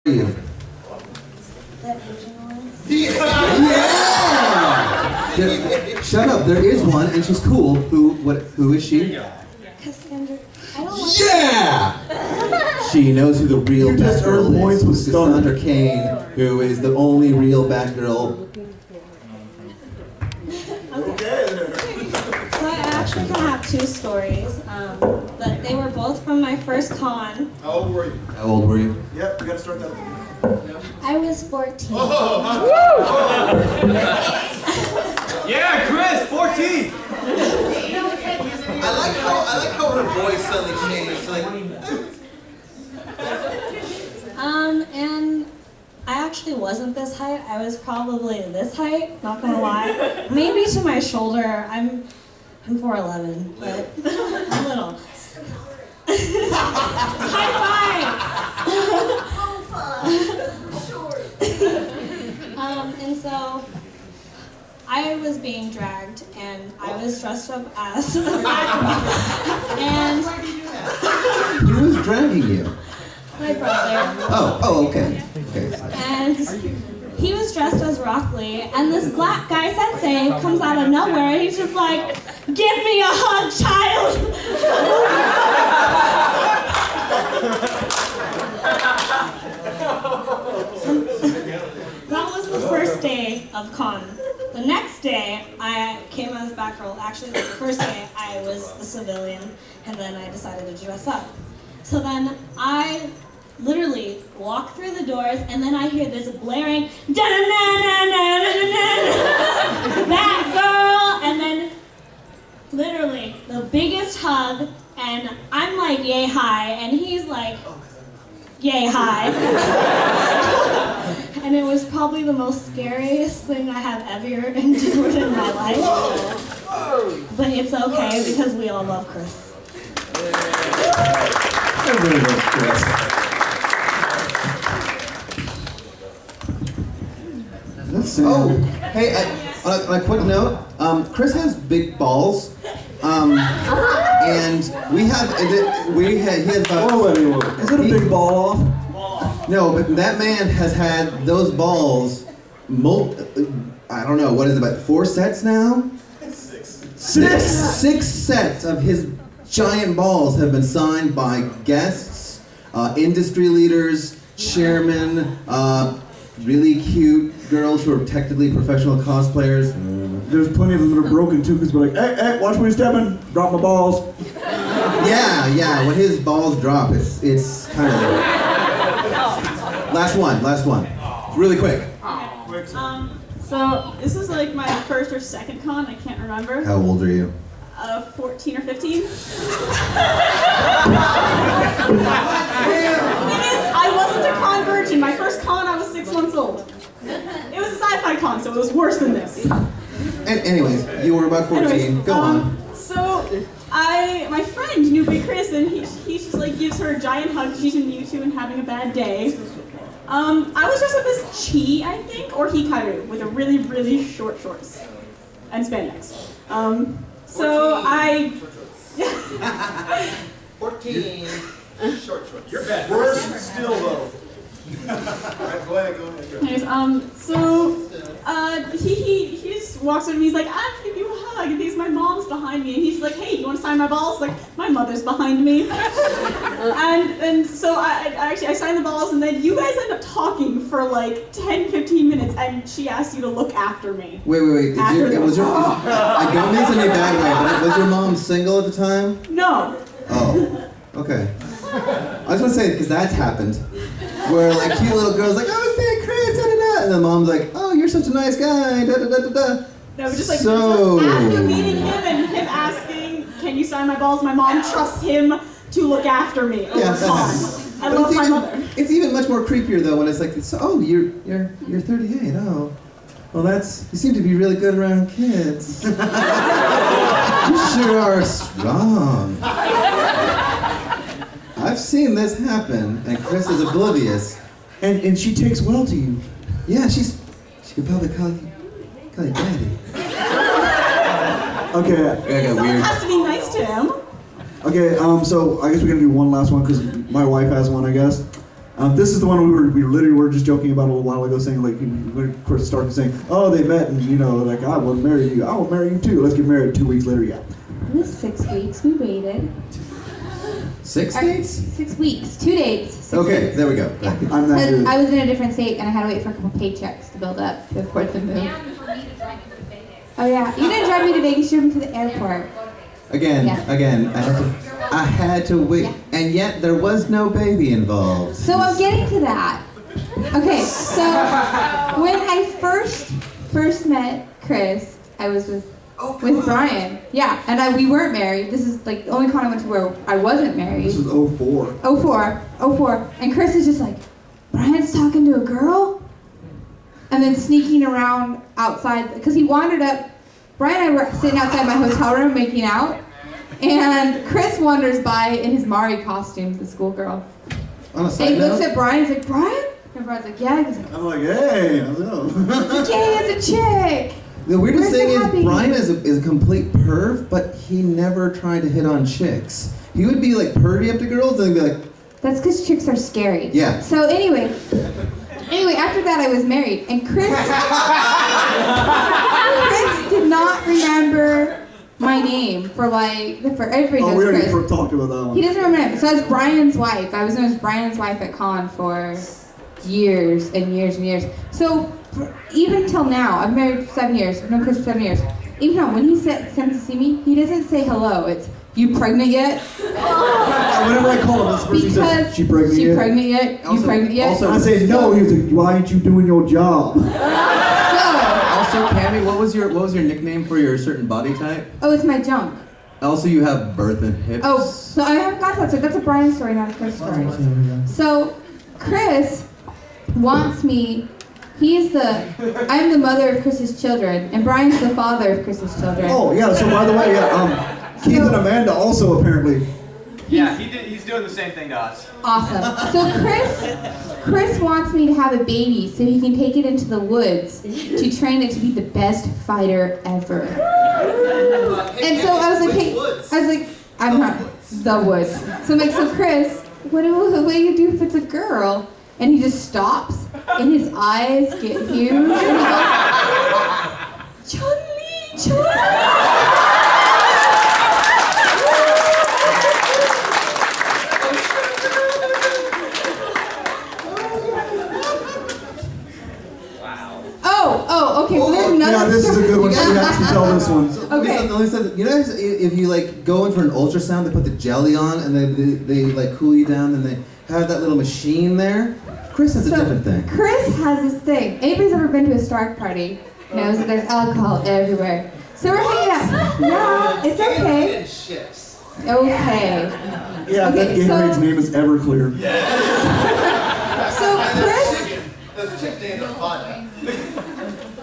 you? That Asian one? Yeah! Shut up, there is one, and she's cool. Who is she? Cassandra. I don't like Yeah! She knows who the real Batgirl is. with Cassandra Cain, who is the only real Batgirl. So I actually kind of have two stories, but they were both from my first con. How old were you? How old were you? Yep, we gotta start that. I was 14. Yeah, Chris, 14. I like how her voice suddenly changed. And I actually wasn't this height. I was probably this height, not gonna lie. Maybe to my shoulder. I'm 4'11", but a little. High five! And so I was being dragged, and I was dressed up as a and Who was dragging you? my brother. Oh, okay. And he was dressed as Rock Lee, and this black guy sensei comes out of nowhere, and he's just like, "Give me a hug, child!" That was the first day of con. The next day, I came as Batgirl. Actually, the first day, I was a civilian, and then I decided to dress up. So then I literally walk through the doors, and then I hear this blaring Batgirl, and then literally the biggest hug, and I'm like yay high, and he's like yay high. And it was probably the most scariest thing I have ever endured in my life. But it's okay because we all love Chris. Everybody loves Chris. Oh, hey, on a quick note, Chris has big balls, and he has about... Is it a big ball off? No, but that man has had those balls, I don't know, what is it, about 4 sets now? Six sets of his giant balls have been signed by guests, industry leaders, chairmen, really cute girls who are technically professional cosplayers. There's plenty of them that are broken too, because we're like, hey, watch where you're stepping, drop my balls. Yeah, when his balls drop, it's kind of... Last one. Really quick. So this is like my first or second con, I can't remember. How old are you? 14 or 15. I wasn't a con virgin. My first con, I was 6 months old. It was a sci-fi con, so it was worse than this. And anyways, you were about 14. Go on. So my friend knew Big Chris, and he just like gives her a giant hug. She's in Mewtwo and having a bad day. I was dressed up as Chi, I think, or Hikaru, with a really, really short shorts and spandex. So I... 14. Short shorts. You're bad. Worse still, though. Alright, go ahead. Anyways, he just walks over to me, he's like, I'm gonna give you a hug, and my mom's behind me, and he's like, hey, you wanna sign my balls? Like, my mother's behind me. and so I signed the balls, and then you guys end up talking for like 10-15 minutes, and she asked you to look after me. Wait. I don't mean this in any bad way, but was your mom single at the time? No. Oh, okay. I was gonna say, because that's happened. Where like cute little girls like, oh, Big Chris, da-da-da, and the mom's like, oh, you're such a nice guy, da-da-da-da-da. No, just like, after meeting him and him asking, can you sign my balls, my mom trusts him to look after me. Yeah, that happens. I love my mother. It's even much more creepier though when it's like, oh, you're 38, oh. Well, you seem to be really good around kids. You sure are strong. I've seen this happen, and Chris is oblivious. And she takes well to you. Yeah, she could probably call you daddy. Okay. Someone has to be nice to him. Okay, so I guess we're gonna do one last one because my wife has one, I guess. This is the one we literally were just joking about a little while ago, saying like, Chris started saying, oh, they met and like, I will marry you. I will marry you too. Let's get married. 2 weeks later, yeah. It was 6 weeks. We waited. 6 dates? 6 weeks. 2 dates. Okay, there we go. Yeah. I'm not good. I was in a different state and I had to wait for a couple paychecks to build up to afford the move. Oh yeah, you didn't drive me to Vegas. You drove me to the airport. Again, I had to wait, and yet there was no baby involved. So I'm getting to that. Okay, so when I first met Chris, I was with Brian. Yeah, and we weren't married. This is like the only con I went to where I wasn't married. This was 04. 04. And Chris is just like, Brian's talking to a girl? And then sneaking around outside, because he wandered up. Brian and I were sitting outside my hotel room making out, and Chris wanders by in his Mari costume, the schoolgirl. On a And side he looks note, at Brian, he's like, Brian? And Brian's like, yeah. He's like, I'm like, hey, how's it going? okay, it's a chick. the weirdest Where's thing the is happy? Brian is a complete perv, but he never tried to hit on chicks. He would be like pervy up to girls and be like, That's because chicks are scary. Yeah. So anyway, after that I was married, and Chris did not remember my name for everybody knows Oh, we already Chris. talked about that one. He doesn't remember my name. So I was Brian's wife. I was known as Brian's wife at Con for years and years and years. So even till now, I've married for 7 years. I've known Chris for 7 years. Even now, when he comes to see me, he doesn't say hello. It's, you pregnant yet? Whenever I call him, this person says, Because she pregnant yet? pregnant yet? You Also- pregnant yet? also- I say, no, he was like, why aren't you doing your job? also, Cammy, what was your nickname for your certain body type? Oh, it's my junk. Also, you have birth and hips. Oh, so I haven't got that. So that's a Brian story, not a Chris story. So Chris wants me. I'm the mother of Chris's children, and Brian's the father of Chris's children. Oh, yeah, so by the way, Keith and Amanda also apparently. Yeah, he's doing the same thing to us. Awesome. So Chris wants me to have a baby so he can take it into the woods to train it to be the best fighter ever. And so I was like, hey, I'm not the woods. So I'm like, so Chris, what do you do if it's a girl? And he just stops, and his eyes get huge, and he goes, Chun-Li. Oh, okay, so there's another Yeah, this is a good one. You We guys- have to tell this one. Okay. You know, if you like go in for an ultrasound, they put the jelly on and they like cool you down and they have that little machine there. Chris has a different thing. Chris has this thing. Anybody's ever been to a Stark party knows that there's alcohol everywhere. So we're hanging out. Yeah, it's okay. Okay. Yeah, Okay, that Gatorade's name is Everclear. So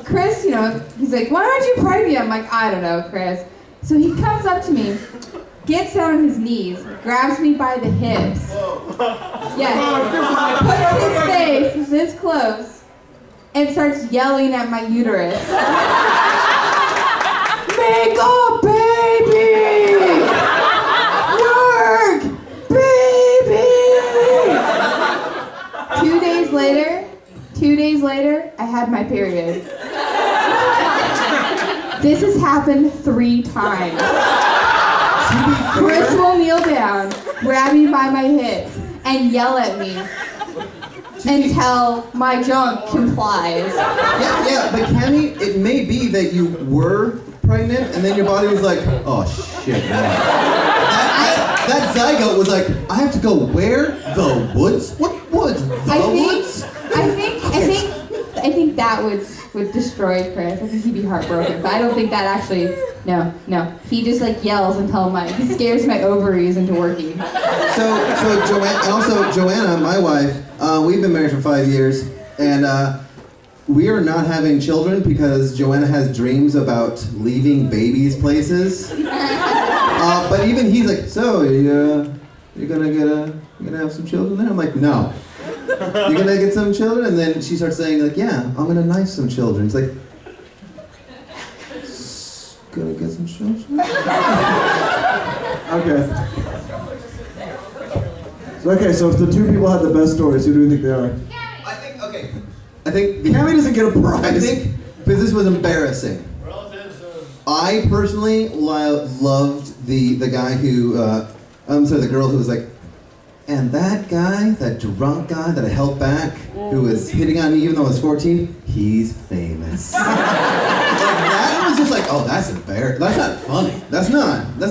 Chris, he's like, why aren't you pregnant? I'm like, I don't know, Chris. So he comes up to me, gets down on his knees, grabs me by the hips. Yes. Puts his face this close and starts yelling at my uterus. Make up, baby! Work, baby! 2 days later, I had my period. This has happened 3 times. Chris will kneel down, grab me by my hips, and yell at me until my junk complies. Yeah, but Cammy, it may be that you were pregnant and then your body was like, oh shit, man. That zygote was like, I have to go where? The woods? What woods? The woods? I think that would destroy Chris. I think he'd be heartbroken. But I don't think that actually. No. He just like yells until he scares my ovaries into working. So Joanna, my wife, we've been married for 5 years, and we are not having children because Joanna has dreams about leaving babies places. But even he's like, so you're gonna have some children there? I'm like, no. You're gonna get some children? And then she starts saying like, yeah, I'm gonna knife some children. It's like, gonna get some children? Okay. Okay, so if the two people had the best stories, who do you think they are? I think, okay. I think Cammy doesn't get a I prize. think because this was embarrassing. I personally loved the guy who, I'm sorry, the girl who was like, and that guy, that drunk guy that I held back, who was hitting on me even though I was 14, he's famous. Like, that was just like, oh, that's embarrassing. That's not funny. That's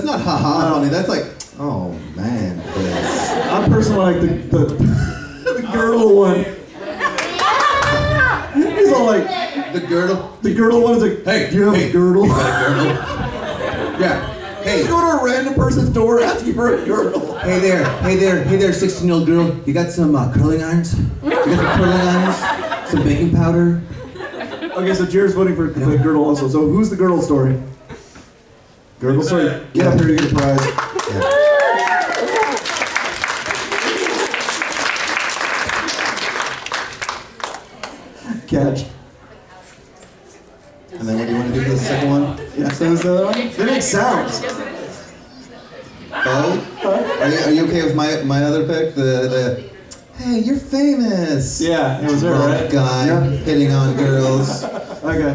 not haha funny. That's like, oh man, Chris. I'm personally like the girdle one. He's all like, The girdle. the girdle one is like, Hey, do you have hey, a girdle? You got a girdle? Yeah. Hey. You go to a random person's door asking for a girdle. Hey there, 16-year-old girl. You got some curling irons? You got some curling irons? Some baking powder? Okay, so Jared's voting for the girdle also. So who's the girdle story? Girdle story. Get up here to get a prize. Yeah. Catch. And then what do you want to do for the second one? Yeah, so is the other one? They make sounds. Oh? Are you okay with my other pick? The hey, you're famous. Yeah, it was her, Drunk right? guy Yeah. hitting on girls. Okay.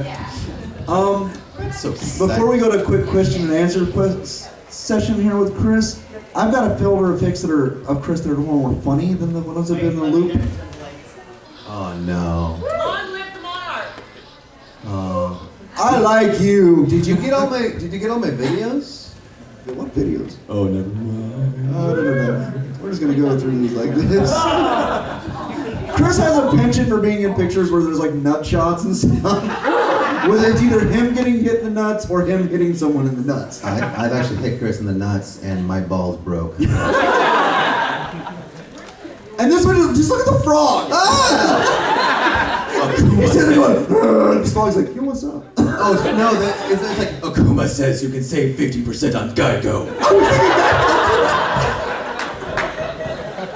That's so Before we go to a quick question and answer session here with Chris, I've got a filter of pics that are of Chris that are more funny than the ones that have been in the loop. Oh no. Oh. I like you. Did you get all my videos? What videos? Oh, never mind. Oh, no. We're just gonna go through these like this. Chris has a penchant for being in pictures where there's like nut shots and stuff. Whether it's either him getting hit in the nuts or him hitting someone in the nuts. I've actually hit Chris in the nuts and my balls broke. And this one, just look at the frog. Ah! He's sitting there going, this frog's like, yo, what's up? Oh no, it's like Akuma says you can save 50% on Geico.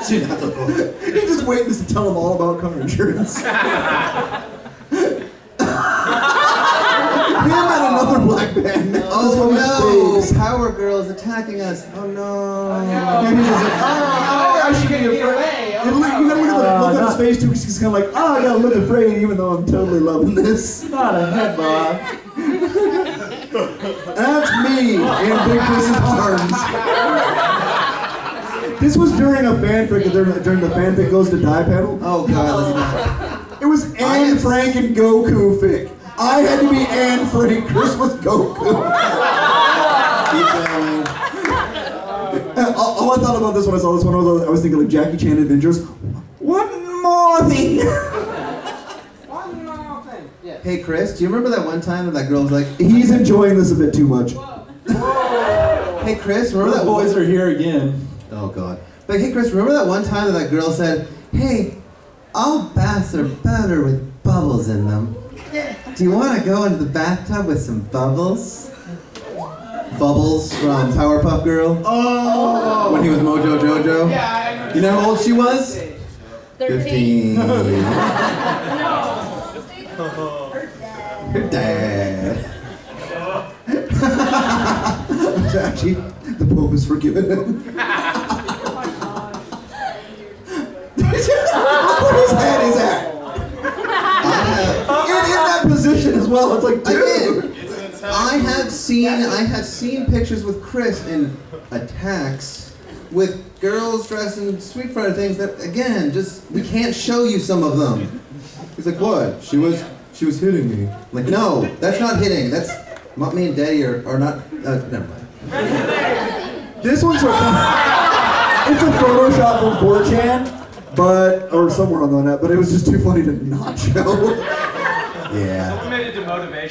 He's just waiting to tell him all about car insurance. Him and another black band. Oh no, power girls attacking us. Oh no. And he's just like, I should be afraid. And look, you gotta look at his face too, because he's kind of like, I gotta look afraid even though I'm totally loving this. Not a head bob. That's me in Big Chris's arms. This was during a fanfic, during the fanfic goes to die panel. Oh god, let's not. It was Anne Frank and Goku fic. I had to be Anne Frank, Chris was Goku. Keep going. All I thought about this when I saw this one, I was thinking like Jackie Chan Adventures. One more thing. One more thing. Yeah. Hey Chris, do you remember that one time that girl was like, He's enjoying this a bit too much. hey Chris, remember that boys are here again. Oh god. But hey Chris, remember that one time that girl said, hey, all baths are better with bubbles in them. Do you want to go into the bathtub with some bubbles? Bubbles from Powerpuff Girl. Oh! When he was Mojo Jojo. Yeah, I remember. You know how old she was? 15. Her dad. Actually, the Pope is forgiven him. Where his head is at. In that position as well. It's like, dude. I have seen pictures with Chris in attacks with girls dressed in Street Fighter things that, again, just, we can't show you some of them. He's like, what? She was hitting me. I'm like, no, that's not hitting. That's, me and Daddy are not, never mind. This one's it's a Photoshop from 4chan, but, or somewhere on the net, but it was just too funny to not show. Yeah. Ultimated to motivation.